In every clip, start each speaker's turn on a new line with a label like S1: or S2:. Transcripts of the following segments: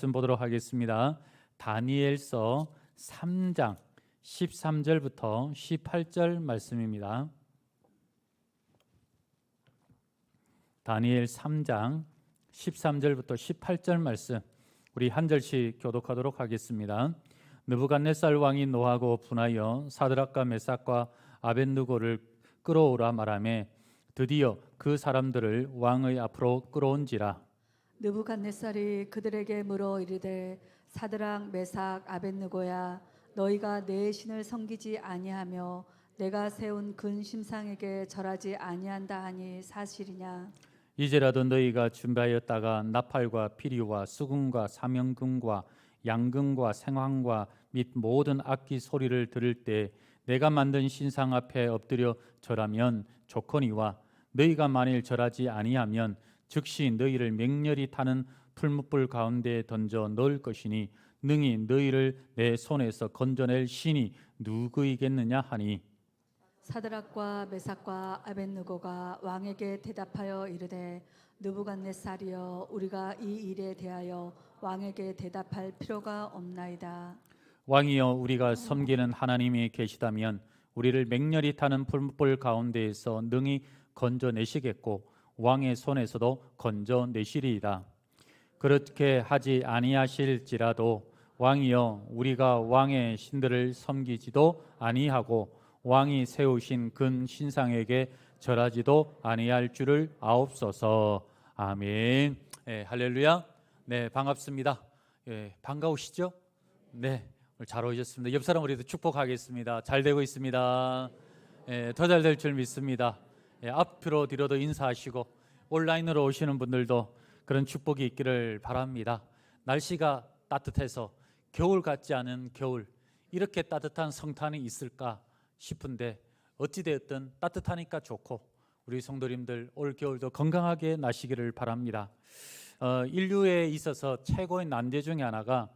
S1: 말씀 보도록 하겠습니다. 다니엘서 3장 13절부터 18절 말씀입니다. 다니엘 3장 13절부터 18절 말씀 우리 한 절씩 교독하도록 하겠습니다. 느부갓네살 왕이 노하고 분하여 사드락과 메삭과 아벳느고를 끌어오라 말하매 드디어 그 사람들을 왕의 앞으로 끌어온지라.
S2: 느부갓네살이 그들에게 물어 이르되 사드락 메삭 아벳느고야 너희가 내 신을 섬기지 아니하며 내가 세운 근심상에게 절하지 아니한다 하니 사실이냐.
S1: 이제라도 너희가 준비하였다가 나팔과 피리와 수금과 사명금과 양금과 생황과 및 모든 악기 소리를 들을 때 내가 만든 신상 앞에 엎드려 절하면 좋거니와 너희가 만일 절하지 아니하면 즉시 너희를 맹렬히 타는 풀무불 가운데 던져 넣을 것이니 능히 너희를 내 손에서 건져낼 신이 누구이겠느냐 하니.
S2: 사드락과 메삭과 아벳느고가 왕에게 대답하여 이르되 느부갓네살이여 우리가 이 일에 대하여 왕에게 대답할 필요가 없나이다.
S1: 왕이여 우리가 섬기는 하나님이 계시다면 우리를 맹렬히 타는 풀무불 가운데에서 능히 건져내시겠고 왕의 손에서도 건져내시리이다. 그렇게 하지 아니하실지라도 왕이여 우리가 왕의 신들을 섬기지도 아니하고 왕이 세우신 근 신상에게 절하지도 아니할 줄을 아옵소서. 아멘. 할렐루야. 네, 반갑습니다. 반가우시죠? 네, 오늘 잘 오셨습니다. 옆 사람 우리도 축복하겠습니다. 잘 되고 있습니다. 더 잘 될 줄 믿습니다. 앞으로 뒤로도 인사하시고 온라인으로 오시는 분들도 그런 축복이 있기를 바랍니다. 날씨가 따뜻해서 겨울 같지 않은 겨울, 이렇게 따뜻한 성탄이 있을까 싶은데 어찌되었든 따뜻하니까 좋고 우리 성도님들 올 겨울도 건강하게 나시기를 바랍니다. 인류에 있어서 최고의 난제 중에 하나가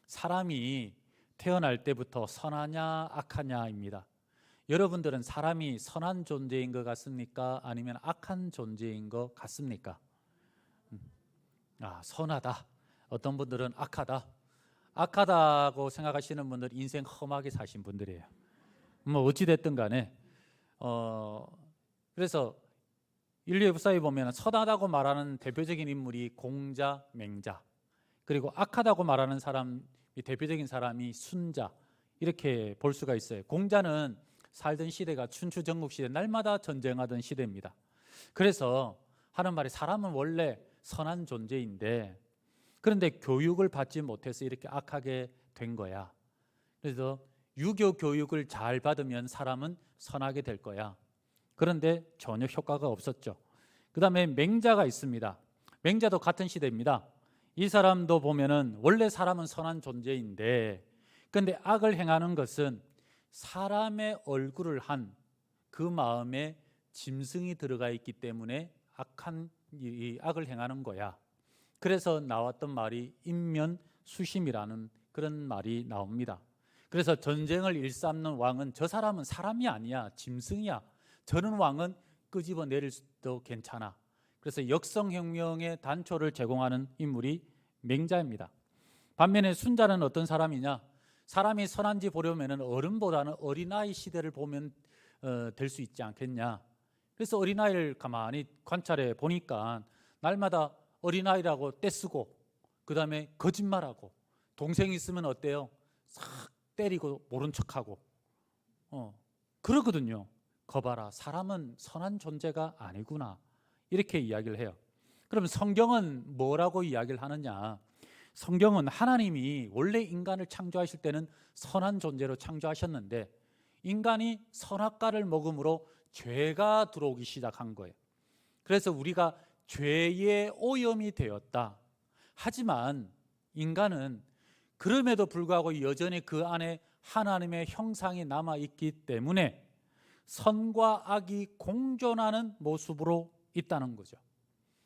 S1: 사람이 태어날 때부터 선하냐 악하냐입니다. 여러분들은 사람이 선한 존재인 것 같습니까? 아니면 악한 존재인 것 같습니까? 선하다. 어떤 분들은 악하다. 악하다고 생각하시는 분들 인생 험하게 사신 분들이에요. 뭐 어찌됐든 간에 그래서 인류 역사에 보면 선하다고 말하는 대표적인 인물이 공자, 맹자, 그리고 악하다고 말하는 사람이 대표적인 사람이 순자, 이렇게 볼 수가 있어요. 공자는 살던 시대가 춘추전국 시대, 날마다 전쟁하던 시대입니다. 그래서 하는 말이 사람은 원래 선한 존재인데 그런데 교육을 받지 못해서 이렇게 악하게 된 거야. 그래서 유교 교육을 잘 받으면 사람은 선하게 될 거야. 그런데 전혀 효과가 없었죠. 그 다음에 맹자가 있습니다. 맹자도 같은 시대입니다. 이 사람도 보면은 원래 사람은 선한 존재인데 그런데 악을 행하는 것은 사람의 얼굴을 한 그 마음에 짐승이 들어가 있기 때문에 악한 이 악을 행하는 거야. 그래서 나왔던 말이 인면수심이라는 그런 말이 나옵니다. 그래서 전쟁을 일삼는 왕은 저 사람은 사람이 아니야, 짐승이야. 저런 왕은 끄집어 내릴 수도 괜찮아. 그래서 역성혁명의 단초를 제공하는 인물이 맹자입니다. 반면에 순자는 어떤 사람이냐? 사람이 선한지 보려면 어른보다는 어린아이 시대를 보면 될 수 있지 않겠냐. 그래서 어린아이를 가만히 관찰해 보니까 날마다 어린아이라고 떼쓰고 그 다음에 거짓말하고 동생이 있으면 어때요? 싹 때리고 모른 척하고 그러거든요. 거봐라, 사람은 선한 존재가 아니구나, 이렇게 이야기를 해요. 그럼 성경은 뭐라고 이야기를 하느냐? 성경은 하나님이 원래 인간을 창조하실 때는 선한 존재로 창조하셨는데 인간이 선악과를 먹음으로 죄가 들어오기 시작한 거예요. 그래서 우리가 죄의 오염이 되었다. 하지만 인간은 그럼에도 불구하고 여전히 그 안에 하나님의 형상이 남아있기 때문에 선과 악이 공존하는 모습으로 있다는 거죠.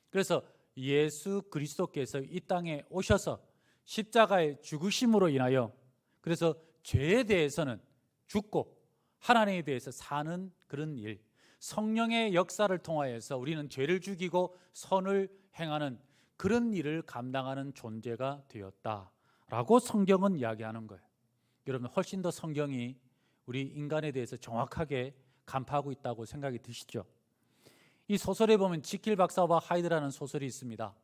S1: 그래서 예수 그리스도께서 이 땅에 오셔서 십자가의 죽으심으로 인하여 그래서 죄에 대해서는 죽고 하나님에 대해서 사는 그런 일, 성령의 역사를 통하여서 우리는 죄를 죽이고 선을 행하는 그런 일을 감당하는 존재가 되었다라고 성경은 이야기하는 거예요. 여러분, 훨씬 더 성경이 우리 인간에 대해서 정확하게 간파하고 있다고 생각이 드시죠? 이 소설에 보면 지킬 박사와 하이드라는 소설이 있습니다.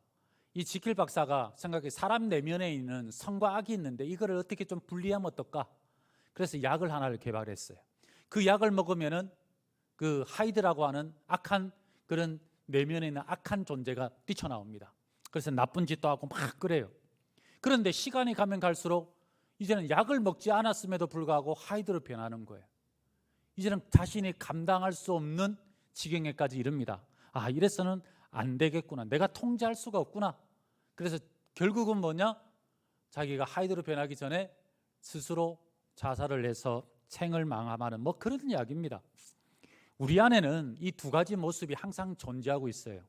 S1: 이 지킬 박사가 생각해 사람 내면에 있는 선과 악이 있는데 이거를 어떻게 좀 분리하면 어떨까? 그래서 약을 하나를 개발했어요. 그 약을 먹으면은 그 하이드라고 하는 악한 그런 내면에 있는 악한 존재가 뛰쳐나옵니다. 그래서 나쁜 짓도 하고 막 그래요. 그런데 시간이 가면 갈수록 이제는 약을 먹지 않았음에도 불구하고 하이드로 변하는 거예요. 이제는 자신이 감당할 수 없는 지경에까지 이릅니다. 아, 이래서는 안 되겠구나. 내가 통제할 수가 없구나. 그래서 결국은 뭐냐? 자기가 하이드로 변하기 전에 스스로 자살을 해서 생을 망함하는 뭐 그런 이야기입니다. 우리 안에는 이 두 가지 모습이 항상 존재하고 있어요.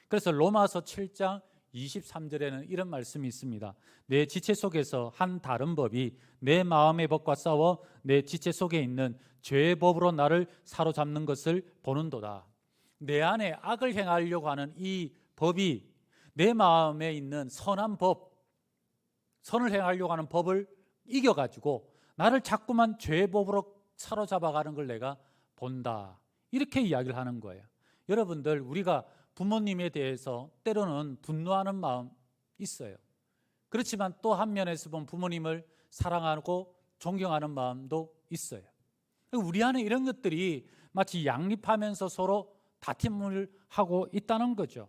S1: 그래서 로마서 7장 23절에는 이런 말씀이 있습니다. 내 지체 속에서 한 다른 법이 내 마음의 법과 싸워 내 지체 속에 있는 죄의 법으로 나를 사로잡는 것을 보는도다. 내 안에 악을 행하려고 하는 이 법이 내 마음에 있는 선한 법, 선을 행하려고 하는 법을 이겨가지고 나를 자꾸만 죄의 법으로 사로잡아가는 걸 내가 본다. 이렇게 이야기를 하는 거예요. 여러분들, 우리가 부모님에 대해서 때로는 분노하는 마음 있어요. 그렇지만 또 한 면에서 보면 부모님을 사랑하고 존경하는 마음도 있어요. 우리 안에 이런 것들이 마치 양립하면서 서로 다툼을 하고 있다는 거죠.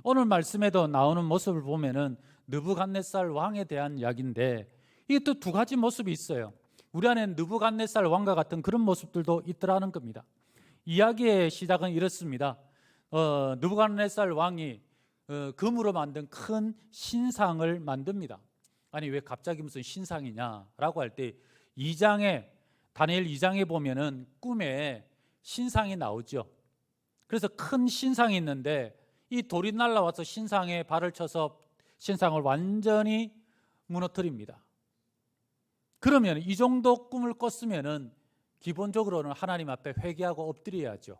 S1: 오늘 말씀에도 나오는 모습을 보면은 느부갓네살 왕에 대한 이야기인데 이게 또 두 가지 모습이 있어요. 우리 안에 느부갓네살 왕과 같은 그런 모습들도 있더라는 겁니다. 이야기의 시작은 이렇습니다. 느부갓네살 왕이 금으로 만든 큰 신상을 만듭니다. 아니, 왜 갑자기 무슨 신상이냐라고 할 때 다니엘 2장에 보면은 꿈에 신상이 나오죠. 그래서 큰 신상이 있는데 이 돌이 날라와서 신상에 발을 쳐서 신상을 완전히 무너뜨립니다. 그러면 이 정도 꿈을 꿨으면은 기본적으로는 하나님 앞에 회개하고 엎드려야죠.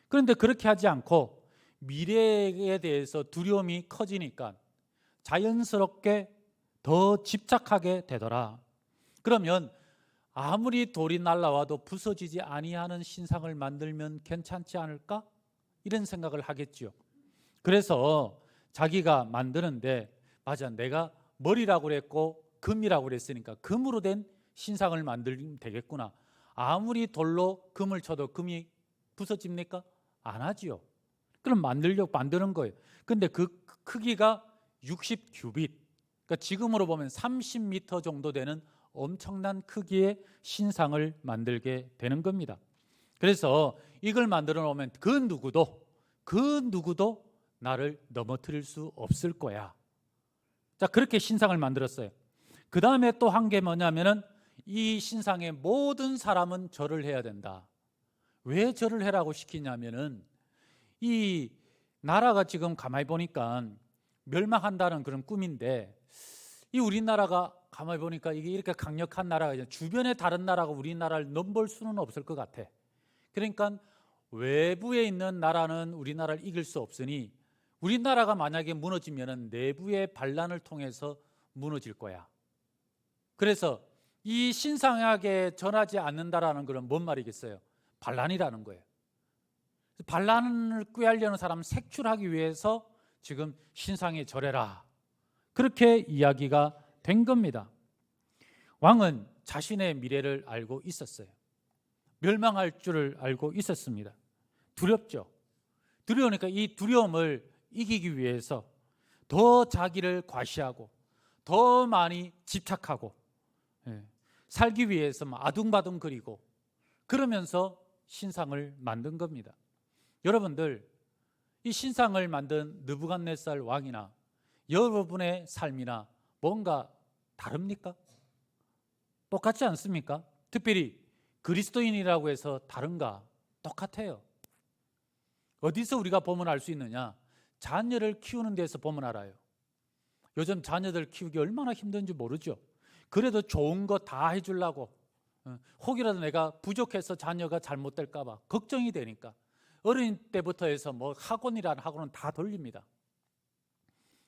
S1: 그런데 그렇게 하지 않고 미래에 대해서 두려움이 커지니까 자연스럽게 더 집착하게 되더라. 그러면 아무리 돌이 날라와도 부서지지 아니하는 신상을 만들면 괜찮지 않을까? 이런 생각을 하겠죠. 그래서 자기가 만드는데 맞아, 내가 머리라고 그랬고 금이라고 그랬으니까 금으로 된 신상을 만들면 되겠구나. 아무리 돌로 금을 쳐도 금이 부서집니까? 안 하지요. 그럼 만드는 거예요. 근데 그 크기가 60규빗, 그러니까 지금으로 보면 30m 정도 되는 엄청난 크기의 신상을 만들게 되는 겁니다. 그래서 이걸 만들어 놓으면 그 누구도 나를 넘어뜨릴 수 없을 거야. 자, 그렇게 신상을 만들었어요. 그 다음에 또 한 게 뭐냐면은 이 신상의 모든 사람은 절을 해야 된다. 왜 절을 해라고 시키냐면은 이 나라가 지금 가만히 보니까 멸망한다는 그런 꿈인데 이 우리나라가 가만히 보니까 이게 이렇게 강력한 나라가 주변의 다른 나라가 우리나라를 넘볼 수는 없을 것 같아. 그러니까 외부에 있는 나라는 우리나라를 이길 수 없으니 우리나라가 만약에 무너지면은 내부의 반란을 통해서 무너질 거야. 그래서 이 신상에게 전하지 않는다라는 것은 뭔 말이겠어요? 반란이라는 거예요. 반란을 꾀하려는 사람을 색출하기 위해서 지금 신상에 절해라. 그렇게 이야기가 된 겁니다. 왕은 자신의 미래를 알고 있었어요. 멸망할 줄을 알고 있었습니다. 두렵죠. 두려우니까 이 두려움을 이기기 위해서 더 자기를 과시하고 더 많이 집착하고 살기 위해서 아둥바둥거리고 그러면서 신상을 만든 겁니다. 여러분들, 이 신상을 만든 느부갓네살 왕이나 여러분의 삶이나 뭔가 다릅니까? 똑같지 않습니까? 특별히 그리스도인이라고 해서 다른가? 똑같아요. 어디서 우리가 보면 알 수 있느냐? 자녀를 키우는 데서 보면 알아요. 요즘 자녀들 키우기 얼마나 힘든지 모르죠. 그래도 좋은 거 다 해주려고 혹이라도 내가 부족해서 자녀가 잘못될까 봐 걱정이 되니까 어린 때부터 해서 뭐 학원이라는 학원은 다 돌립니다.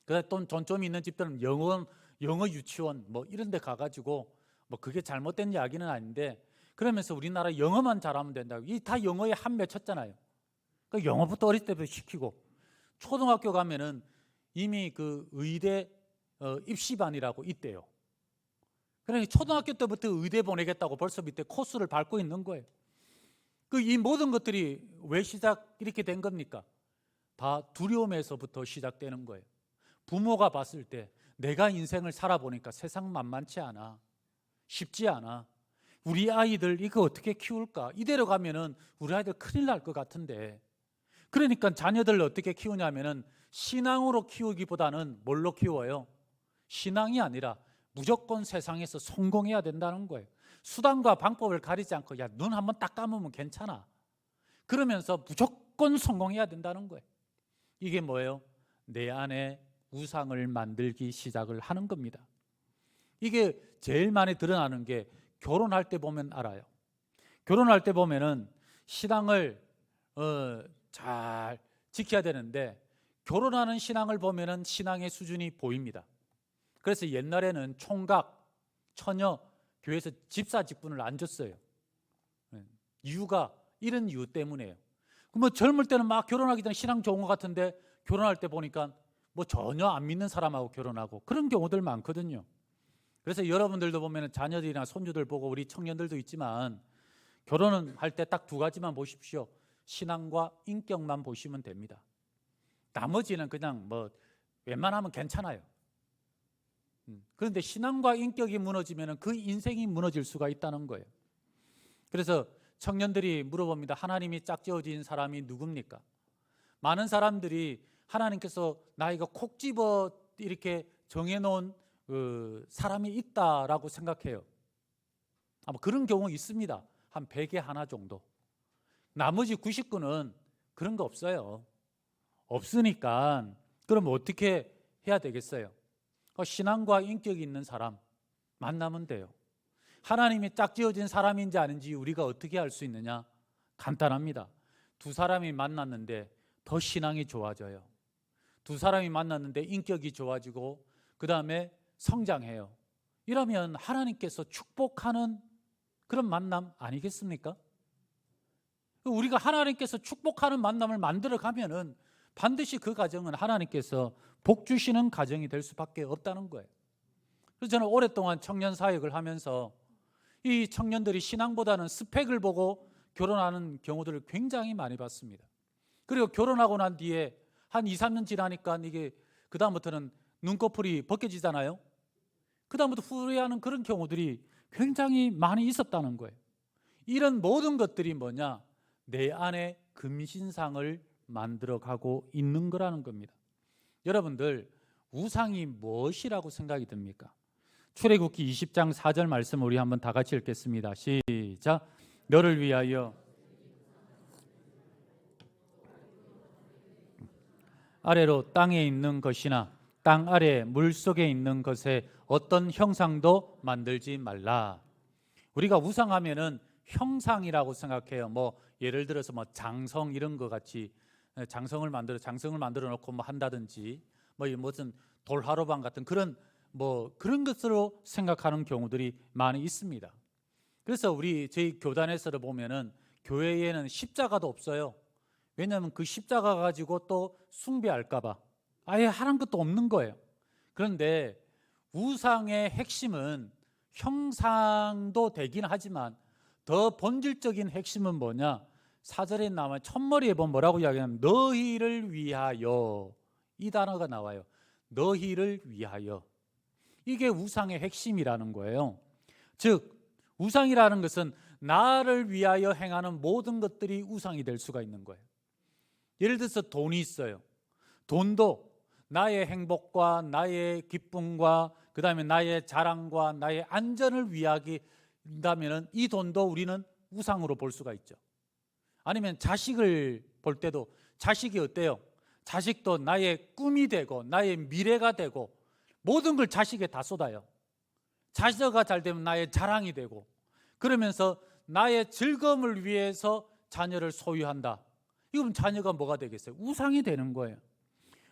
S1: 그다음에 또 돈 좀 있는 집들은 영어 유치원 뭐 이런 데 가가지고 뭐 그게 잘못된 이야기는 아닌데 그러면서 우리나라 영어만 잘하면 된다고. 이 다 영어에 한 맺혔잖아요. 그 영어부터 어릴 때부터 시키고 초등학교 가면은 이미 그 의대 입시반이라고 있대요. 그러니까 초등학교 때부터 의대 보내겠다고 벌써 밑에 코스를 밟고 있는 거예요. 그 이 모든 것들이 왜 이렇게 된 겁니까? 다 두려움에서부터 시작되는 거예요. 부모가 봤을 때 내가 인생을 살아보니까 세상 만만치 않아. 쉽지 않아. 우리 아이들 이거 어떻게 키울까? 이대로 가면은 우리 아이들 큰일 날 것 같은데. 그러니까 자녀들을 어떻게 키우냐면은 신앙으로 키우기보다는 뭘로 키워요? 신앙이 아니라 무조건 세상에서 성공해야 된다는 거예요. 수단과 방법을 가리지 않고 야, 눈 한번 딱 감으면 괜찮아. 그러면서 무조건 성공해야 된다는 거예요. 이게 뭐예요? 내 안에 우상을 만들기 시작을 하는 겁니다. 이게 제일 많이 드러나는 게 결혼할 때 보면 알아요. 결혼할 때 보면은 신앙을 잘 지켜야 되는데 결혼하는 신앙을 보면은 신앙의 수준이 보입니다. 그래서 옛날에는 총각, 처녀, 교회에서 집사 직분을 안 줬어요. 이유가 이런 이유 때문이에요. 뭐 젊을 때는 막 결혼하기 전에 신앙 좋은 것 같은데 결혼할 때 보니까 뭐 전혀 안 믿는 사람하고 결혼하고 그런 경우들 많거든요. 그래서 여러분들도 보면 자녀들이나 손주들 보고 우리 청년들도 있지만 결혼은 할 때 딱 두 가지만 보십시오. 신앙과 인격만 보시면 됩니다. 나머지는 그냥 뭐 웬만하면 괜찮아요. 그런데 신앙과 인격이 무너지면 그 인생이 무너질 수가 있다는 거예요. 그래서 청년들이 물어봅니다. 하나님이 짝지어진 사람이 누굽니까? 많은 사람들이 하나님께서 나이가 콕 집어 이렇게 정해놓은 사람이 있다라고 생각해요. 아마 그런 경우 있습니다. 한 100에 하나 정도. 나머지 99는 그런 거 없어요. 없으니까 그럼 어떻게 해야 되겠어요? 신앙과 인격이 있는 사람 만나면 돼요. 하나님이 짝지어진 사람인지 아닌지 우리가 어떻게 알 수 있느냐? 간단합니다. 두 사람이 만났는데 더 신앙이 좋아져요. 두 사람이 만났는데 인격이 좋아지고 그 다음에 성장해요. 이러면 하나님께서 축복하는 그런 만남 아니겠습니까? 우리가 하나님께서 축복하는 만남을 만들어 가면은 반드시 그 가정은 하나님께서 복 주시는 가정이 될 수밖에 없다는 거예요. 그래서 저는 오랫동안 청년 사역을 하면서 이 청년들이 신앙보다는 스펙을 보고 결혼하는 경우들을 굉장히 많이 봤습니다. 그리고 결혼하고 난 뒤에 한 2, 3년 지나니까 이게 그다음부터는 눈꺼풀이 벗겨지잖아요. 그다음부터 후회하는 그런 경우들이 굉장히 많이 있었다는 거예요. 이런 모든 것들이 뭐냐? 내 안에 금신상을 만들어가고 있는 거라는 겁니다. 여러분들 우상이 무엇이라고 생각이 듭니까? 출애굽기 20장 4절 말씀 우리 한번 다 같이 읽겠습니다. 시작. 너를 위하여 아래로 땅에 있는 것이나 땅 아래 물속에 있는 것에 어떤 형상도 만들지 말라. 우리가 우상하면은 형상이라고 생각해요. 뭐 예를 들어서 뭐 장성 이런 거 같이 장성을 만들어 놓고 뭐 한다든지 뭐 무슨 돌하루방 같은 그런 것으로 생각하는 경우들이 많이 있습니다. 그래서 저희 교단에서 보면은 교회에는 십자가도 없어요. 왜냐하면 그 십자가 가지고 또 숭배할까봐 아예 하는 것도 없는 거예요. 그런데 우상의 핵심은 형상도 되긴 하지만 더 본질적인 핵심은 뭐냐? 4절에 나와요. 첫머리에 보면 뭐라고 이야기하냐면 너희를 위하여, 이 단어가 나와요. 너희를 위하여. 이게 우상의 핵심이라는 거예요. 즉 우상이라는 것은 나를 위하여 행하는 모든 것들이 우상이 될 수가 있는 거예요. 예를 들어서 돈이 있어요. 돈도 나의 행복과 나의 기쁨과 그 다음에 나의 자랑과 나의 안전을 위하긴다면 이 돈도 우리는 우상으로 볼 수가 있죠. 아니면 자식을 볼 때도 자식이 어때요? 자식도 나의 꿈이 되고 나의 미래가 되고 모든 걸 자식에 다 쏟아요. 자녀가 잘 되면 나의 자랑이 되고 그러면서 나의 즐거움을 위해서 자녀를 소유한다. 이건 자녀가 뭐가 되겠어요? 우상이 되는 거예요.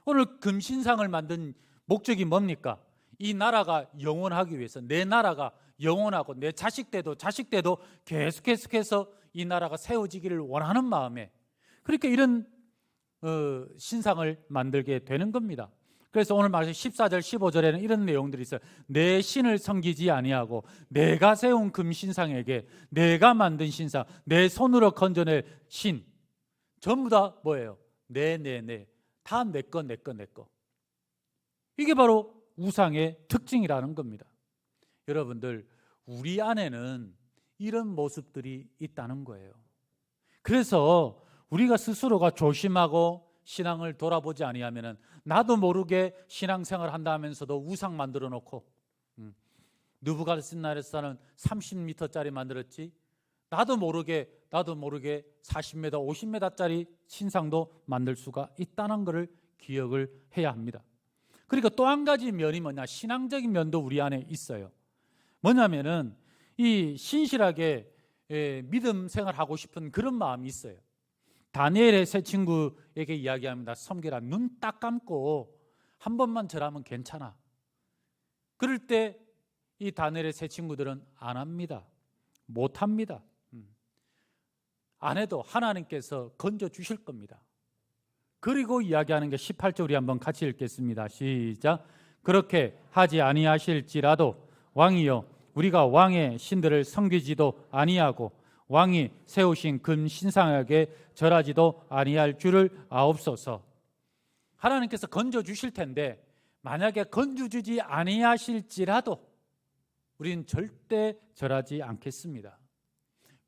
S1: 오늘 금신상을 만든 목적이 뭡니까? 이 나라가 영원하기 위해서, 내 나라가 영원하고 내 자식 때도 계속해서 이 나라가 세워지기를 원하는 마음에, 그러니까 이런 신상을 만들게 되는 겁니다. 그래서 오늘 말씀 14절 15절에는 이런 내용들이 있어요. 내 신을 섬기지 아니하고 내가 세운 금신상에게 내가 만든 신상, 내 손으로 건져낼 신, 전부 다 뭐예요? 내 다 내 거. 이게 바로 우상의 특징이라는 겁니다. 여러분들, 우리 안에는 이런 모습들이 있다는 거예요. 그래서 우리가 스스로가 조심하고 신앙을 돌아보지 아니하면은, 나도 모르게 신앙생활 한다 하면서도 우상 만들어 놓고, 느부갓네살은 30m짜리 만들었지, 나도 모르게 40m, 50m짜리 신상도 만들 수가 있다는 것을 기억을 해야 합니다. 그러니까 또 한 가지 면이 뭐냐, 신앙적인 면도 우리 안에 있어요. 뭐냐면은 이 신실하게 믿음 생활하고 싶은 그런 마음이 있어요. 다니엘의 세 친구에게 이야기합니다. 섬겨라. 눈 딱 감고 한 번만 절하면 괜찮아. 그럴 때 이 다니엘의 세 친구들은 안 합니다. 못 합니다. 안 해도 하나님께서 건져 주실 겁니다. 그리고 이야기하는 게 18절, 우리 한번 같이 읽겠습니다. 시작. 그렇게 하지 아니하실지라도 왕이여, 우리가 왕의 신들을 섬기지도 아니하고 왕이 세우신 금 신상에게 절하지도 아니할 줄을 아옵소서. 하나님께서 건져 주실 텐데, 만약에 건져 주지 아니하실지라도 우리는 절대 절하지 않겠습니다.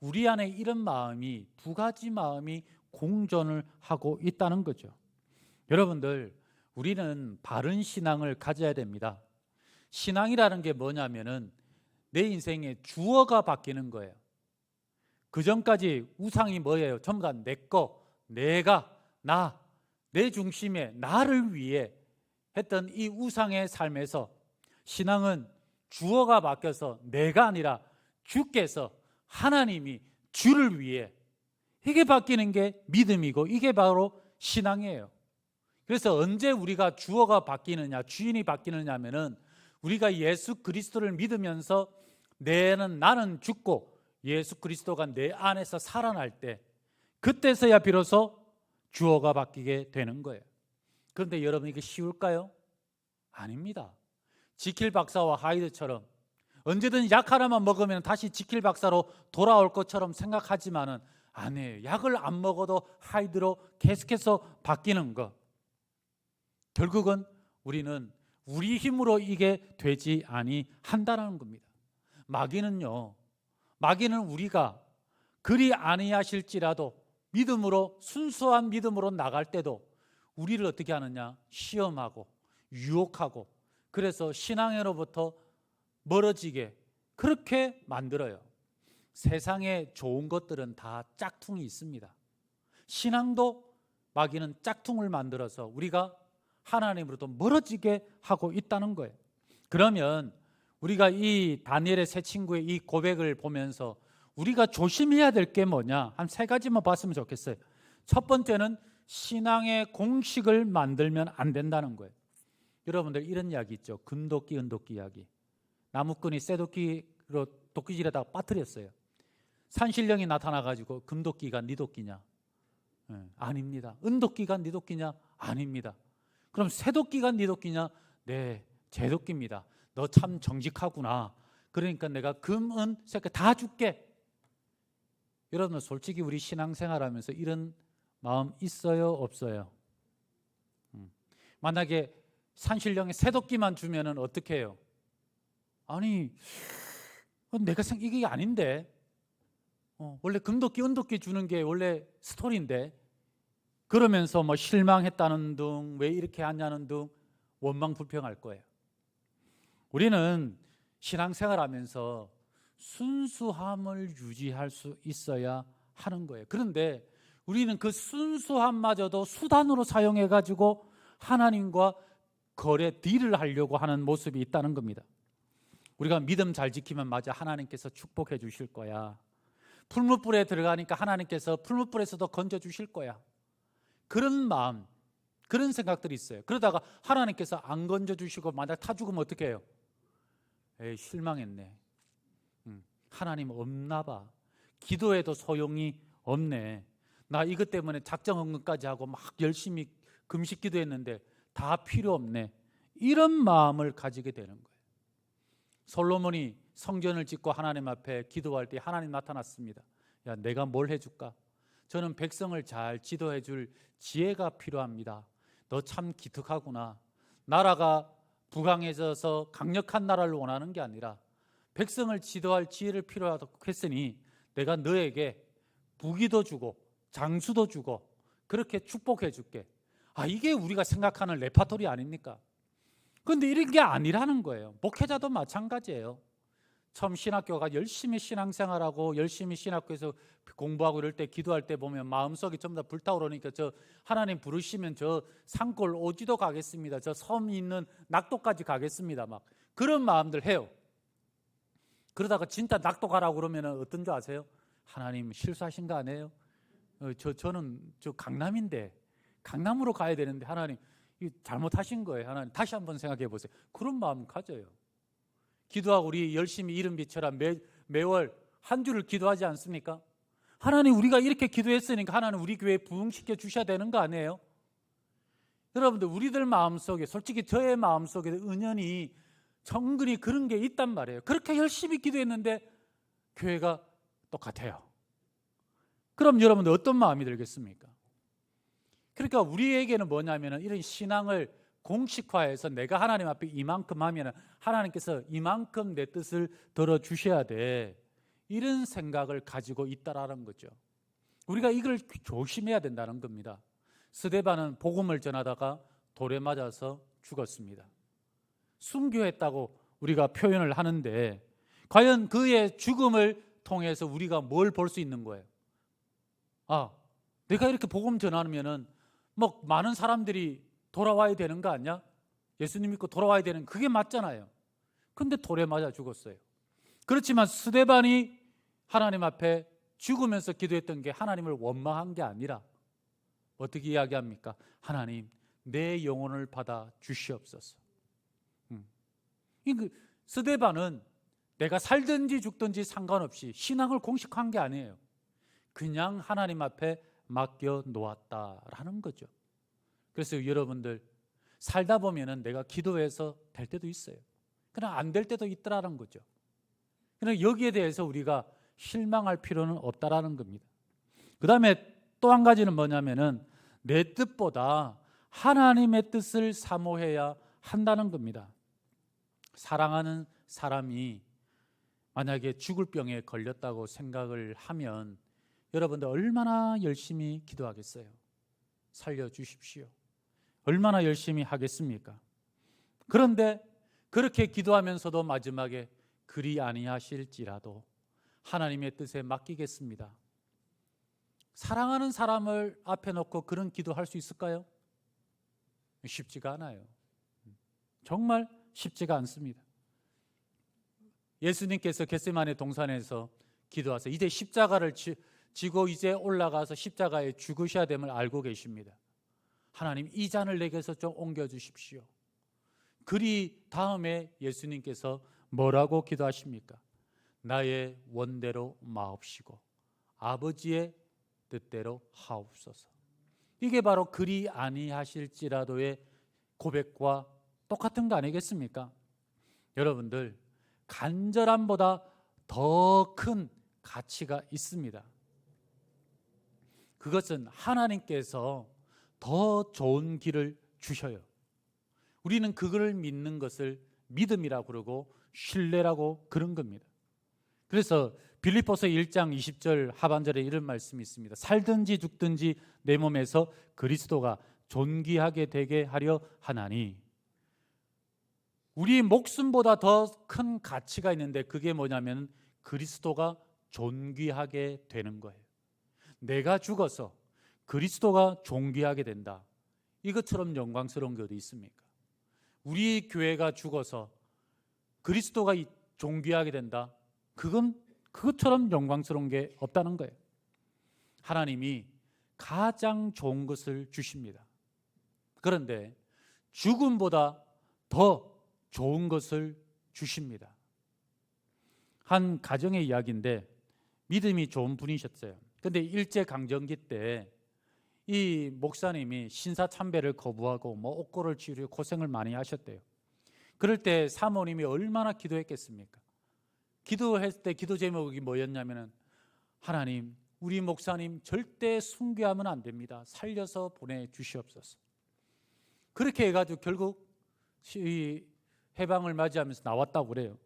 S1: 우리 안에 이런 마음이, 두 가지 마음이 공존을 하고 있다는 거죠. 여러분들, 우리는 바른 신앙을 가져야 됩니다. 신앙이라는 게 뭐냐면은 내 인생의 주어가 바뀌는 거예요. 그 전까지 우상이 뭐예요? 전부 다 내 거, 내가, 나, 내 중심에 나를 위해 했던 이 우상의 삶에서 신앙은 주어가 바뀌어서 내가 아니라 주께서, 하나님이 주를 위해, 이게 바뀌는 게 믿음이고 이게 바로 신앙이에요. 그래서 언제 우리가 주어가 바뀌느냐, 주인이 바뀌느냐 하면은 우리가 예수 그리스도를 믿으면서 나는 죽고 예수 그리스도가 내 안에서 살아날 때, 그때서야 비로소 주어가 바뀌게 되는 거예요. 그런데 여러분, 이게 쉬울까요? 아닙니다. 지킬 박사와 하이드처럼 언제든 약 하나만 먹으면 다시 지킬 박사로 돌아올 것처럼 생각하지만은 아니에요. 약을 안 먹어도 하이드로 계속해서 바뀌는 것. 결국은 우리는 우리 힘으로 이게 되지 아니한다는 겁니다. 마귀는 우리가 그리 아니하실지라도 믿음으로, 순수한 믿음으로 나갈 때도 우리를 어떻게 하느냐, 시험하고 유혹하고, 그래서 신앙으로부터 멀어지게 그렇게 만들어요. 세상에 좋은 것들은 다 짝퉁이 있습니다. 신앙도 마귀는 짝퉁을 만들어서 우리가 하나님으로부터 멀어지게 하고 있다는 거예요. 그러면 우리가 이 다니엘의 세 친구의 이 고백을 보면서 우리가 조심해야 될 게 뭐냐, 한 세 가지만 봤으면 좋겠어요. 첫 번째는 신앙의 공식을 만들면 안 된다는 거예요. 여러분들, 이런 이야기 있죠. 금도끼, 은도끼 이야기. 나무꾼이 쇠도끼로 도끼질에다가 빠뜨렸어요. 산신령이 나타나가지고 금도끼가 네 도끼냐? 아닙니다. 은도끼가 네 도끼냐? 아닙니다. 그럼 쇠도끼가 네 도끼냐? 네, 제 도끼입니다. 너 참 정직하구나. 그러니까 내가 금, 은, 쇠 다 줄게. 여러분, 솔직히 우리 신앙생활하면서 이런 마음 있어요, 없어요? 만약에 산신령이 쇠도끼만 주면은 어떻게 해요? 아니, 내가 이게 아닌데, 원래 금도끼, 은도끼 주는 게 원래 스토리인데, 그러면서 뭐 실망했다는 둥, 왜 이렇게 하냐는 둥, 원망 불평할 거예요. 우리는 신앙생활하면서 순수함을 유지할 수 있어야 하는 거예요. 그런데 우리는 그 순수함마저도 수단으로 사용해가지고 하나님과 거래 딜을 하려고 하는 모습이 있다는 겁니다. 우리가 믿음 잘 지키면 맞아, 하나님께서 축복해 주실 거야. 풀무불에 들어가니까 하나님께서 풀무불에서도 건져 주실 거야. 그런 마음, 그런 생각들이 있어요. 그러다가 하나님께서 안 건져주시고 만약 타 죽으면 어떻게 해요? 에이, 실망했네. 하나님 없나 봐. 기도해도 소용이 없네. 나 이것 때문에 작정 헌금까지 하고 막 열심히 금식 기도했는데 다 필요 없네. 이런 마음을 가지게 되는 거예요. 솔로몬이 성전을 짓고 하나님 앞에 기도할 때 하나님 나타났습니다. 야, 내가 뭘 해줄까? 저는 백성을 잘 지도해 줄 지혜가 필요합니다. 너 참 기특하구나. 나라가 부강해져서 강력한 나라를 원하는 게 아니라 백성을 지도할 지혜를 필요하다고 했으니 내가 너에게 부귀도 주고 장수도 주고 그렇게 축복해 줄게. 아, 이게 우리가 생각하는 레파토리 아닙니까? 그런데 이런 게 아니라는 거예요. 목회자도 마찬가지예요. 처음 신학교가 열심히 신앙생활하고 열심히 신학교에서 공부하고 이럴 때 기도할 때 보면 마음속이 전부 다 불타오르니까 저 하나님 부르시면 저 산골 오지도 가겠습니다. 저 섬 있는 낙도까지 가겠습니다. 막 그런 마음들 해요. 그러다가 진짜 낙도 가라고 그러면 어떤 줄 아세요? 하나님 실수하신 거 아니에요? 저는 저 강남인데 강남으로 가야 되는데 하나님 잘못하신 거예요. 하나님 다시 한번 생각해 보세요. 그런 마음 가져요. 기도하고 우리 열심히 이름 비춰라 매월 한 주를 기도하지 않습니까? 하나님 우리가 이렇게 기도했으니까 하나님 우리 교회에 부흥시켜 주셔야 되는 거 아니에요? 여러분들 우리들 마음속에 솔직히 저의 마음속에 은연히 정근히 그런 게 있단 말이에요. 그렇게 열심히 기도했는데 교회가 똑같아요. 그럼 여러분들 어떤 마음이 들겠습니까? 그러니까 우리에게는 뭐냐면 이런 신앙을 공식화해서 내가 하나님 앞에 이만큼 하면 하나님께서 이만큼 내 뜻을 들어주셔야 돼. 이런 생각을 가지고 있다라는 거죠. 우리가 이걸 조심해야 된다는 겁니다. 스데반은 복음을 전하다가 돌에 맞아서 죽었습니다. 순교했다고 우리가 표현을 하는데 과연 그의 죽음을 통해서 우리가 뭘 볼 수 있는 거예요? 아, 내가 이렇게 복음 전하면은 뭐 많은 사람들이 돌아와야 되는 거 아니야? 예수님 믿고 돌아와야 되는 그게 맞잖아요. 근데 돌에 맞아 죽었어요. 그렇지만 스데반이 하나님 앞에 죽으면서 기도했던 게 하나님을 원망한 게 아니라 어떻게 이야기합니까? 하나님 내 영혼을 받아 주시옵소서. 스데반은 내가 살든지 죽든지 상관없이 신앙을 공식화한 게 아니에요. 그냥 하나님 앞에 맡겨 놓았다라는 거죠. 그래서 여러분들 살다 보면은 내가 기도해서 될 때도 있어요. 그러나 안 될 때도 있더라는 거죠. 그러나 여기에 대해서 우리가 실망할 필요는 없다라는 겁니다. 그 다음에 또 한 가지는 뭐냐면은 내 뜻보다 하나님의 뜻을 사모해야 한다는 겁니다. 사랑하는 사람이 만약에 죽을 병에 걸렸다고 생각을 하면 여러분들 얼마나 열심히 기도하겠어요? 살려주십시오. 얼마나 열심히 하겠습니까? 그런데 그렇게 기도하면서도 마지막에 그리 아니하실지라도 하나님의 뜻에 맡기겠습니다. 사랑하는 사람을 앞에 놓고 그런 기도할 수 있을까요? 쉽지가 않아요. 정말 쉽지가 않습니다. 예수님께서 겟세마네 동산에서 기도하세요. 이제 십자가를 지고 이제 올라가서 십자가에 죽으셔야 됨을 알고 계십니다. 하나님 이 잔을 내게서 좀 옮겨주십시오. 그리 다음에 예수님께서 뭐라고 기도하십니까? 나의 원대로 마옵시고 아버지의 뜻대로 하옵소서. 이게 바로 그리 아니하실지라도의 고백과 똑같은 거 아니겠습니까? 여러분들 간절함보다 더 큰 가치가 있습니다. 그것은 하나님께서 더 좋은 길을 주셔요. 우리는 그걸 믿는 것을 믿음이라고 그러고 신뢰라고 그런 겁니다. 그래서 빌립보서 1장 20절 하반절에 이런 말씀이 있습니다. 살든지 죽든지 내 몸에서 그리스도가 존귀하게 되게 하려 하나니. 우리 목숨보다 더 큰 가치가 있는데 그게 뭐냐면 그리스도가 존귀하게 되는 거예요. 내가 죽어서 그리스도가 존귀하게 된다. 이것처럼 영광스러운 게 어디 있습니까? 우리 교회가 죽어서 그리스도가 존귀하게 된다. 그것처럼 영광스러운 게 없다는 거예요. 하나님이 가장 좋은 것을 주십니다. 그런데 죽음보다 더 좋은 것을 주십니다. 한 가정의 이야기인데 믿음이 좋은 분이셨어요. 근데 일제강점기 때 이 목사님이 신사참배를 거부하고 옥고를 치르고 고생을 많이 하셨대요. 그럴 때 사모님이 얼마나 기도했겠습니까? 기도했을 때 기도 제목이 뭐였냐면은, 하나님, 우리 목사님 절대 순교하면 안 됩니다. 살려서 보내주시옵소서. 그렇게 해가지고 결국 이 해방을 맞이하면서 나왔다고 그래요.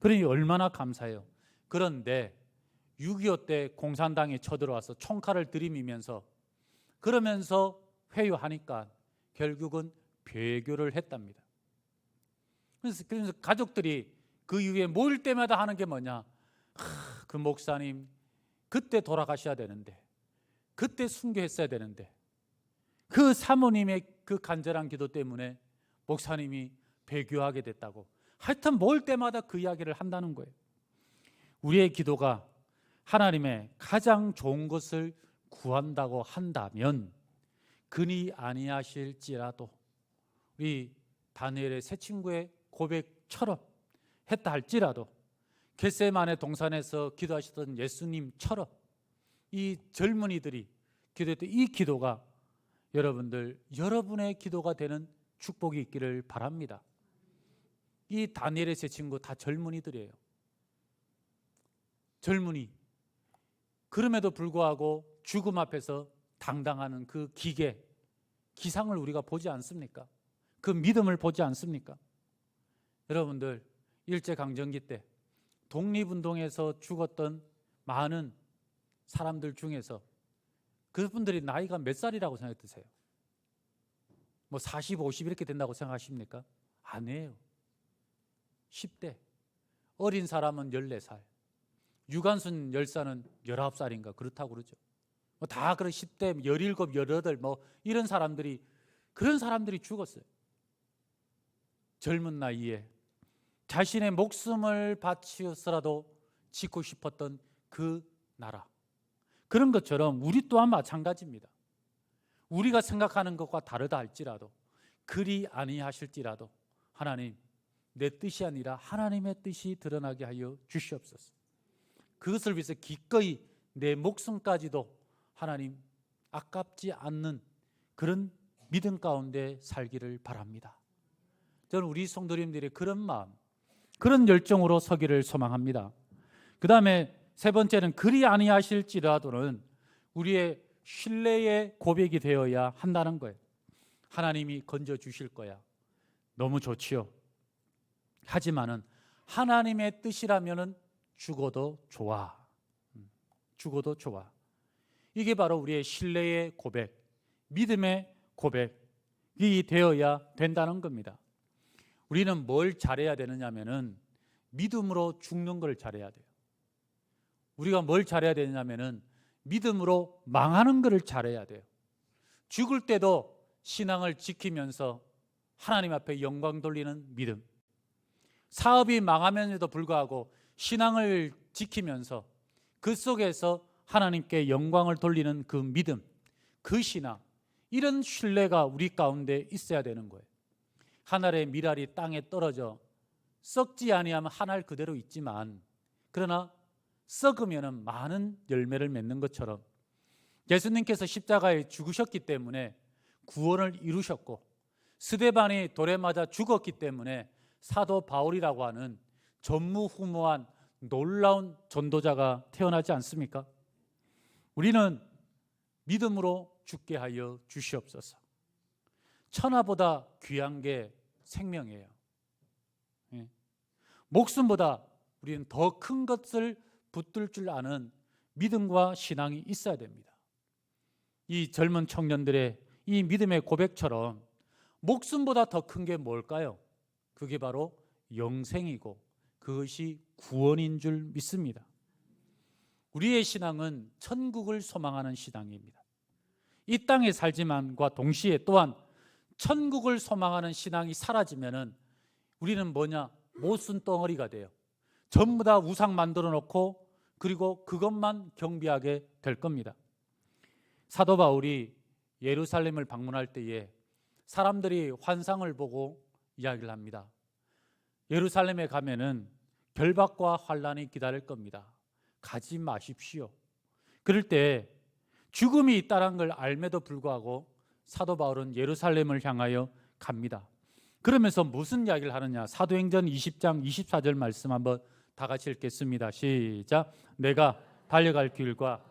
S1: 그러니 얼마나 감사해요. 그런데 6.25 때 공산당이 쳐들어와서 총칼을 들이미면서 그러면서 회유하니까 결국은 배교를 했답니다. 그래서 가족들이 그 이후에 모일 때마다 하는 게 뭐냐, 그 목사님 그때 돌아가셔야 되는데, 그때 순교했어야 되는데, 그 사모님의 그 간절한 기도 때문에 목사님이 배교하게 됐다고. 하여튼 모일 때마다 그 이야기를 한다는 거예요. 우리의 기도가 하나님의 가장 좋은 것을 구한다고 한다면 그니 아니하실지라도 우리 다니엘의 세 친구의 고백처럼 했다 할지라도 겟세마네 동산에서 기도하셨던 예수님처럼 이 젊은이들이 기도했던 이 기도가 여러분의 기도가 되는 축복이 있기를 바랍니다. 이 다니엘의 세 친구 다 젊은이들이에요. 젊은이. 그럼에도 불구하고 죽음 앞에서 당당하는 그 기상을 우리가 보지 않습니까? 그 믿음을 보지 않습니까? 여러분들, 일제강점기 때 독립운동에서 죽었던 많은 사람들 중에서 그분들이 나이가 몇 살이라고 생각 드세요? 40, 50 이렇게 된다고 생각하십니까? 아니에요. 10대. 어린 사람은 14살. 유관순 열사는 19살인가 그렇다고 그러죠. 다 그런 10대, 17, 18 이런 사람들이, 그런 사람들이 죽었어요. 젊은 나이에 자신의 목숨을 바치어서라도 짓고 싶었던 그 나라. 그런 것처럼 우리 또한 마찬가지입니다. 우리가 생각하는 것과 다르다 할지라도, 그리 아니하실지라도 하나님, 내 뜻이 아니라 하나님의 뜻이 드러나게 하여 주시옵소서. 그것을 위해서 기꺼이 내 목숨까지도 하나님 아깝지 않는 그런 믿음 가운데 살기를 바랍니다. 저는 우리 성도님들의 그런 마음, 그런 열정으로 서기를 소망합니다. 그 다음에 세 번째는 그리 아니하실지라도는 우리의 신뢰의 고백이 되어야 한다는 거예요. 하나님이 건져주실 거야. 너무 좋지요. 하지만은 하나님의 뜻이라면은 죽어도 좋아. 죽어도 좋아. 이게 바로 우리의 신뢰의 고백, 믿음의 고백이 되어야 된다는 겁니다. 우리는 뭘 잘해야 되느냐면은 믿음으로 죽는 걸 잘해야 돼요. 우리가 뭘 잘해야 되냐면은 믿음으로 망하는 것을 잘해야 돼요. 죽을 때도 신앙을 지키면서 하나님 앞에 영광 돌리는 믿음. 사업이 망하면에도 불구하고 신앙을 지키면서 그 속에서 하나님께 영광을 돌리는 그 믿음, 그 신앙, 이런 신뢰가 우리 가운데 있어야 되는 거예요. 한 알의 밀알이 땅에 떨어져 썩지 아니하면 한 알 그대로 있지만, 그러나 썩으면 많은 열매를 맺는 것처럼 예수님께서 십자가에 죽으셨기 때문에 구원을 이루셨고, 스데반이 돌에 맞아 죽었기 때문에 사도 바울이라고 하는 전무후무한 놀라운 전도자가 태어나지 않습니까? 우리는 믿음으로 죽게 하여 주시옵소서. 천하보다 귀한 게 생명이에요. 목숨보다 우리는 더 큰 것을 붙들 줄 아는 믿음과 신앙이 있어야 됩니다. 이 젊은 청년들의 이 믿음의 고백처럼 목숨보다 더 큰 게 뭘까요? 그게 바로 영생이고 그것이 구원인 줄 믿습니다. 우리의 신앙은 천국을 소망하는 신앙입니다. 이 땅에 살지만과 동시에 또한 천국을 소망하는 신앙이 사라지면은 우리는 뭐냐? 못쓴 덩어리가 돼요. 전부 다 우상 만들어 놓고 그리고 그것만 경비하게 될 겁니다. 사도 바울이 예루살렘을 방문할 때에 사람들이 환상을 보고 이야기를 합니다. 예루살렘에 가면은 결박과 환란이 기다릴 겁니다. 가지 마십시오. 그럴 때 죽음이 있다는 걸 알매도 불구하고 사도 바울은 예루살렘을 향하여 갑니다. 그러면서 무슨 이야기를 하느냐? 사도행전 20장 24절 말씀 한번 다 같이 읽겠습니다. 시작. 내가 달려갈 길과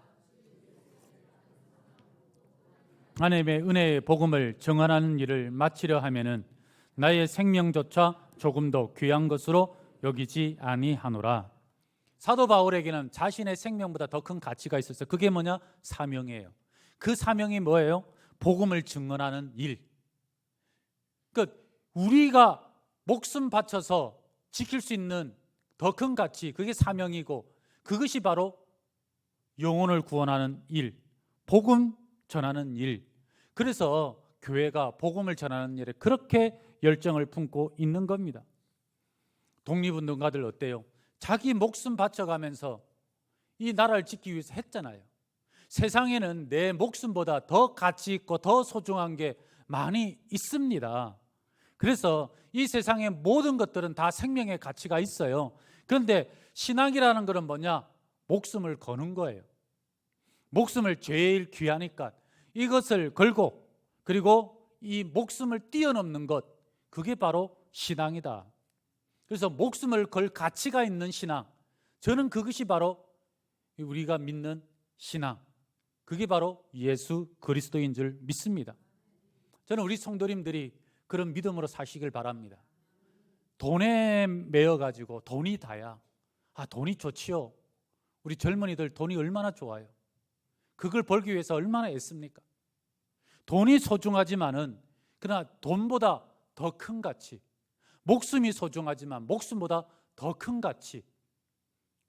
S1: 하나님의 은혜의 복음을 정언하는 일을 마치려 하면은 나의 생명조차 조금도 귀한 것으로 여기지 아니하노라. 사도 바울에게는 자신의 생명보다 더 큰 가치가 있었어요. 그게 뭐냐? 사명이에요. 그 사명이 뭐예요? 복음을 증언하는 일. 그러니까 우리가 목숨 바쳐서 지킬 수 있는 더 큰 가치, 그게 사명이고, 그것이 바로 영혼을 구원하는 일, 복음 전하는 일. 그래서 교회가 복음을 전하는 일에 그렇게 열정을 품고 있는 겁니다. 독립운동가들 어때요? 자기 목숨 바쳐가면서 이 나라를 지키기 위해서 했잖아요. 세상에는 내 목숨보다 더 가치 있고 더 소중한 게 많이 있습니다. 그래서 이 세상의 모든 것들은 다 생명의 가치가 있어요. 그런데 신앙이라는 것은 뭐냐? 목숨을 거는 거예요. 목숨을 제일 귀하니까 이것을 걸고, 그리고 이 목숨을 뛰어넘는 것, 그게 바로 신앙이다. 그래서 목숨을 걸 가치가 있는 신앙, 저는 그것이 바로 우리가 믿는 신앙, 그게 바로 예수 그리스도인 줄 믿습니다. 저는 우리 성도님들이 그런 믿음으로 사시길 바랍니다. 돈에 매여가지고 돈이 다야. 돈이 좋지요. 우리 젊은이들 돈이 얼마나 좋아요. 그걸 벌기 위해서 얼마나 애씁니까? 돈이 소중하지만은 그러나 돈보다 더 큰 가치, 목숨이 소중하지만 목숨보다 더 큰 가치,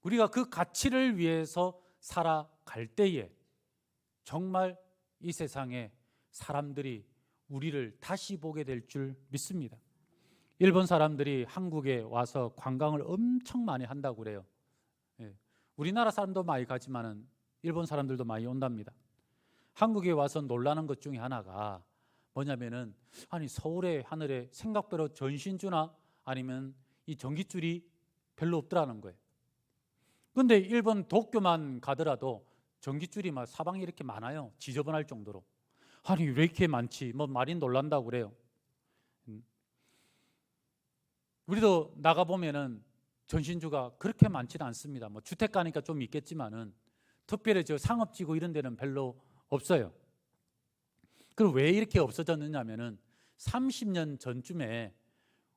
S1: 우리가 그 가치를 위해서 살아갈 때에 정말 이 세상에 사람들이 우리를 다시 보게 될 줄 믿습니다. 일본 사람들이 한국에 와서 관광을 엄청 많이 한다고 그래요. 우리나라 사람도 많이 가지만은 일본 사람들도 많이 온답니다. 한국에 와서 놀라는 것 중에 하나가 뭐냐면은, 아니 서울의 하늘에 생각대로 전신주나 아니면 이 전깃줄이 별로 없더라는 거예요. 그런데 일본 도쿄만 가더라도 전깃줄이 막 사방에 이렇게 많아요. 지저분할 정도로. 아니 왜 이렇게 많지? 뭐 많이 놀란다고 그래요. 우리도 나가 보면은 전신주가 그렇게 많지는 않습니다. 뭐 주택 가니까 좀 있겠지만은 특별히 저 상업지구 이런 데는 별로 없어요. 그럼 왜 이렇게 없어졌느냐면은 30년 전쯤에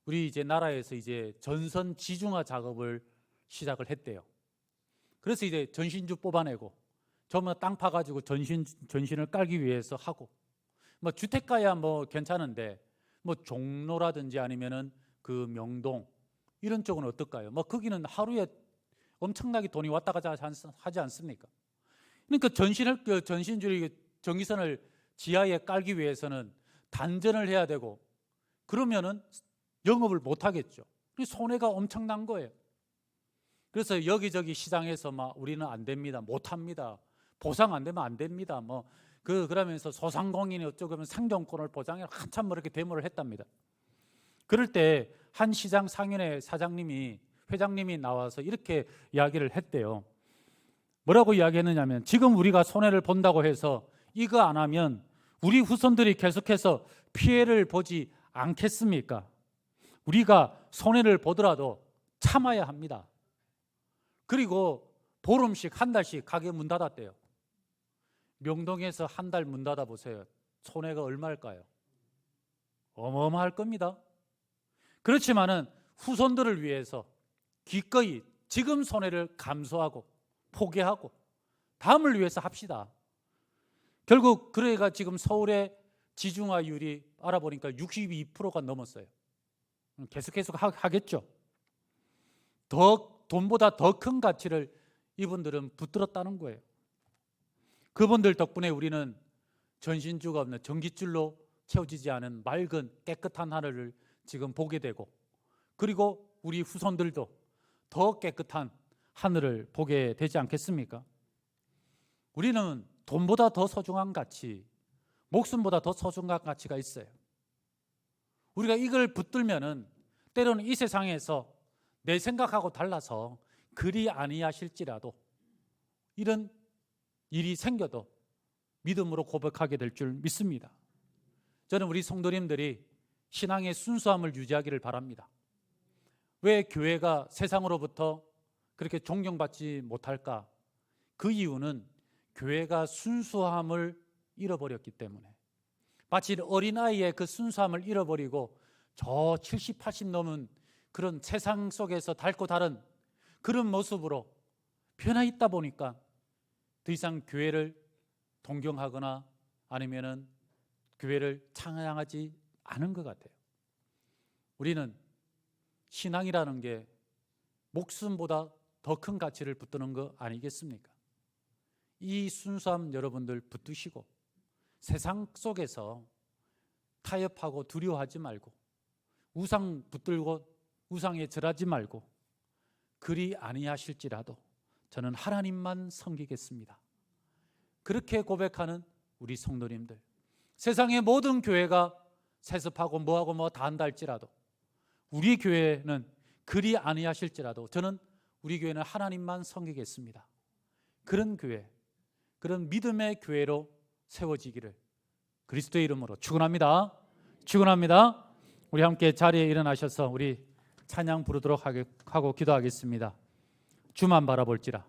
S1: 우리 이제 나라에서 이제 전선 지중화 작업을 시작을 했대요. 그래서 이제 전신주 뽑아내고 전부 땅 파가지고 전신을 깔기 위해서 하고, 뭐 주택가야 뭐 괜찮은데 뭐 종로라든지 아니면은 그 명동 이런 쪽은 어떨까요? 뭐 거기는 하루에 엄청나게 돈이 왔다 갔다 하지 않습니까? 그러니까 전신줄 전기선을 지하에 깔기 위해서는 단전을 해야 되고, 그러면은 영업을 못 하겠죠. 손해가 엄청난 거예요. 그래서 여기저기 시장에서 막 우리는 안 됩니다, 못 합니다, 보상 안 되면 안 됩니다, 뭐 그러면서 소상공인이 어쩌고 하면 상정권을 보장해 한참 그렇게 데모를 했답니다. 그럴 때 한 시장 상인회 회장님이 나와서 이렇게 이야기를 했대요. 뭐라고 이야기했느냐면, 지금 우리가 손해를 본다고 해서 이거 안 하면 우리 후손들이 계속해서 피해를 보지 않겠습니까? 우리가 손해를 보더라도 참아야 합니다. 그리고 보름씩 한 달씩 가게 문 닫았대요. 명동에서 한 달 문 닫아 보세요. 손해가 얼마일까요? 어마어마할 겁니다. 그렇지만은 후손들을 위해서 기꺼이 지금 손해를 감수하고 포기하고 다음을 위해서 합시다. 결국 그래가 지금 서울의 지중화율이 알아보니까 62%가 넘었어요. 계속 하겠죠. 돈보다 더 큰 가치를 이분들은 붙들었다는 거예요. 그분들 덕분에 우리는 전신주가 없는 전깃줄로 채워지지 않은 맑은 깨끗한 하늘을 지금 보게 되고, 그리고 우리 후손들도 더 깨끗한 하늘을 보게 되지 않겠습니까? 우리는 돈보다 더 소중한 가치, 목숨보다 더 소중한 가치가 있어요. 우리가 이걸 붙들면은 때로는 이 세상에서 내 생각하고 달라서 그리 아니하실지라도 이런 일이 생겨도 믿음으로 고백하게 될 줄 믿습니다. 저는 우리 성도님들이 신앙의 순수함을 유지하기를 바랍니다. 왜 교회가 세상으로부터 그렇게 존경받지 못할까? 그 이유는 교회가 순수함을 잃어버렸기 때문에, 마치 어린아이의 그 순수함을 잃어버리고 저 70, 80 넘은 그런 세상 속에서 닳고 다른 그런 모습으로 변해 있다 보니까 더 이상 교회를 동경하거나 아니면은 교회를 찬양하지 않은 것 같아요. 우리는 신앙이라는 게 목숨보다 더 큰 가치를 붙드는 거 아니겠습니까? 이 순수함 여러분들 붙드시고 세상 속에서 타협하고 두려워하지 말고 우상 붙들고 우상에 절하지 말고 그리 아니하실지라도 저는 하나님만 섬기겠습니다. 그렇게 고백하는 우리 성도님들, 세상의 모든 교회가 세습하고 뭐하고 뭐 다 한다 할지라도 우리 교회는 그리 아니하실지라도 저는 우리 교회는 하나님만 섬기겠습니다. 그런 교회, 그런 믿음의 교회로 세워지기를 그리스도의 이름으로 축원합니다. 축원합니다. 우리 함께 자리에 일어나셔서 우리 찬양 부르도록 하고 기도하겠습니다. 주만 바라볼지라.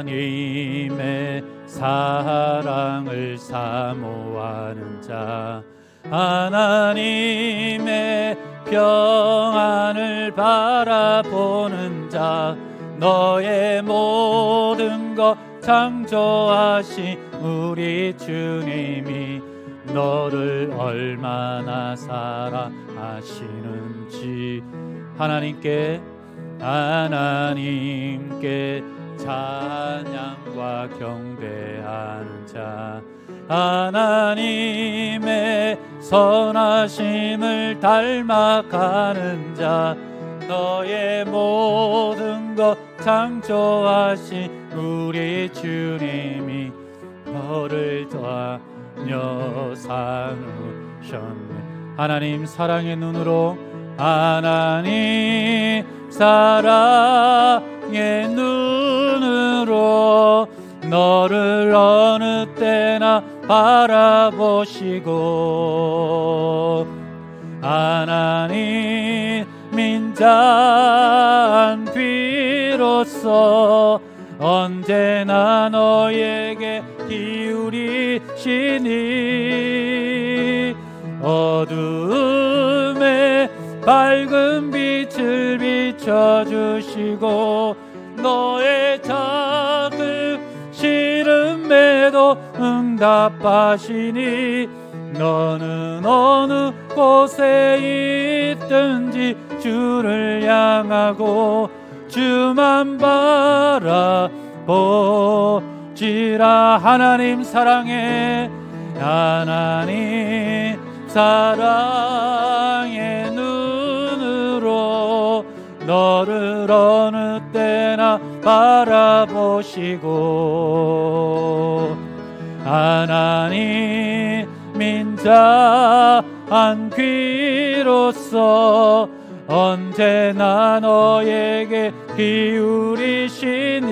S1: 하나님의 사랑을 사모하는 자, 하나님의 평안을 바라보는 자, 너의 모든 것 창조하신 우리 주님이 너를 얼마나 사랑하시는지 하나님께 찬양과 경배하는 자, 하나님의 선하심을 닮아가는 자, 너의 모든 것 창조하신 우리 주님이 너를 전혀 삼으셨네. 하나님 사랑의 눈으로, 하나님 사랑의 눈으로 너를 어느 때나 바라보시고, 하나님 민자한 귀로서 언제나 너에게 기울이시니 어둠에 밝은 빛을 비춰주시고 너의 작은 시름에도 응답하시니 너는 어느 곳에 있든지 주를 향하고 주만 바라보지라. 하나님 사랑해, 하나님 사랑의 눈으로 너를 어느 때나 바라보시고 하나님 민자한 귀로서 언제나 너에게 기울이시니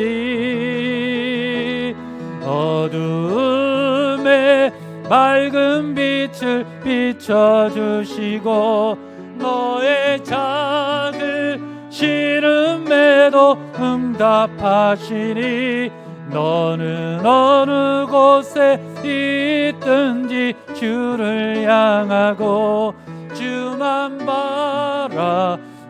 S1: 어둠에 밝은 빛을 비춰주시고 너의 작은 시름에도 응답하시니 너는 어느 곳에 있든지 주를 향하고 주만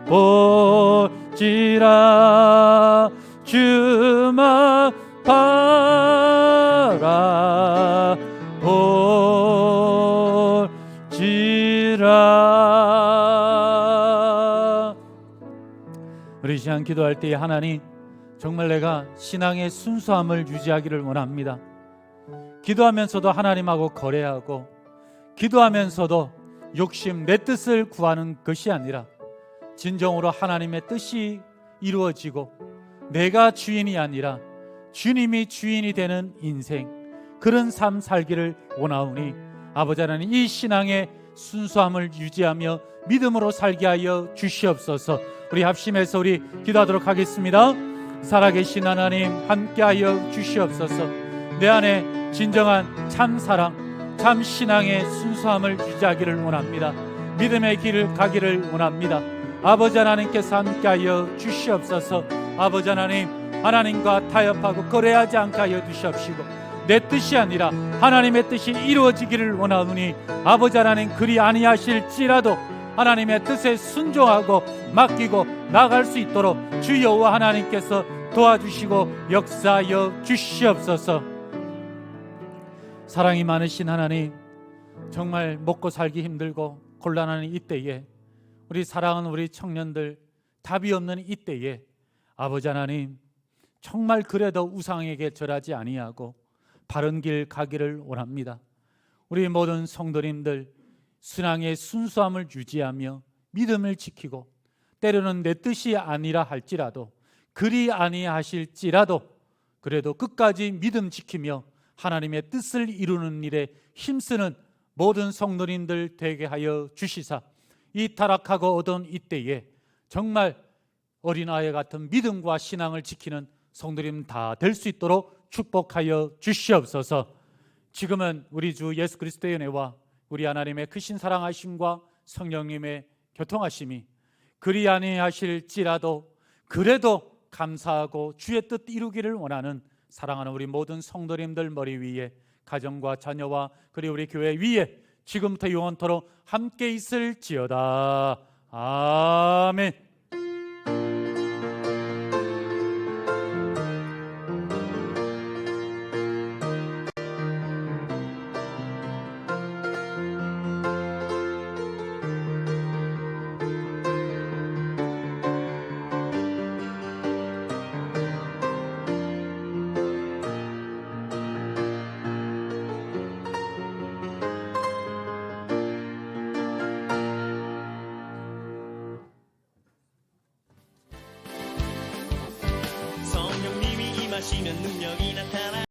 S1: 바라보지라. 주만 바라보지라. 우리 시간 기도할 때 하나님, 정말 내가 신앙의 순수함을 유지하기를 원합니다. 기도하면서도 하나님하고 거래하고, 기도하면서도 욕심 내 뜻을 구하는 것이 아니라 진정으로 하나님의 뜻이 이루어지고 내가 주인이 아니라 주님이 주인이 되는 인생, 그런 삶 살기를 원하오니 아버지 하나님, 이 신앙의 순수함을 유지하며 믿음으로 살게 하여 주시옵소서. 우리 합심해서 우리 기도하도록 하겠습니다. 살아계신 하나님, 함께하여 주시옵소서. 내 안에 진정한 참 사랑, 참 신앙의 순수함을 유지하기를 원합니다. 믿음의 길을 가기를 원합니다. 아버지 하나님께서 함께하여 주시옵소서. 아버지 하나님, 하나님과 타협하고 거래하지 않게 하여 주시옵시고, 내 뜻이 아니라 하나님의 뜻이 이루어지기를 원하오니 아버지 하나님, 그리 아니하실지라도 하나님의 뜻에 순종하고 맡기고 나갈 수 있도록 주 여호와 하나님께서 도와주시고 역사하여 주시옵소서. 사랑이 많으신 하나님, 정말 먹고 살기 힘들고 곤란한 이때에, 우리 사랑하는 우리 청년들 답이 없는 이때에 아버지 하나님, 정말 그래도 우상에게 절하지 아니하고 바른 길 가기를 원합니다. 우리 모든 성도님들 신앙의 순수함을 유지하며 믿음을 지키고, 때로는 내 뜻이 아니라 할지라도, 그리 아니하실지라도 그래도 끝까지 믿음 지키며 하나님의 뜻을 이루는 일에 힘쓰는 모든 성도님들 되게 하여 주시사, 이 타락하고 어두운 이때에 정말 어린아이 같은 믿음과 신앙을 지키는 성도님 다 될 수 있도록 축복하여 주시옵소서. 지금은 우리 주 예수 그리스도의 은혜와 우리 하나님의 크신 사랑하심과 성령님의 교통하심이 그리 아니하실지라도 그래도 감사하고 주의 뜻 이루기를 원하는 사랑하는 우리 모든 성도님들 머리 위에, 가정과 자녀와 그리고 우리 교회 위에 지금부터 영원토록 함께 있을지어다. 아멘.
S3: 성령님이 임하시면 능력이 나타나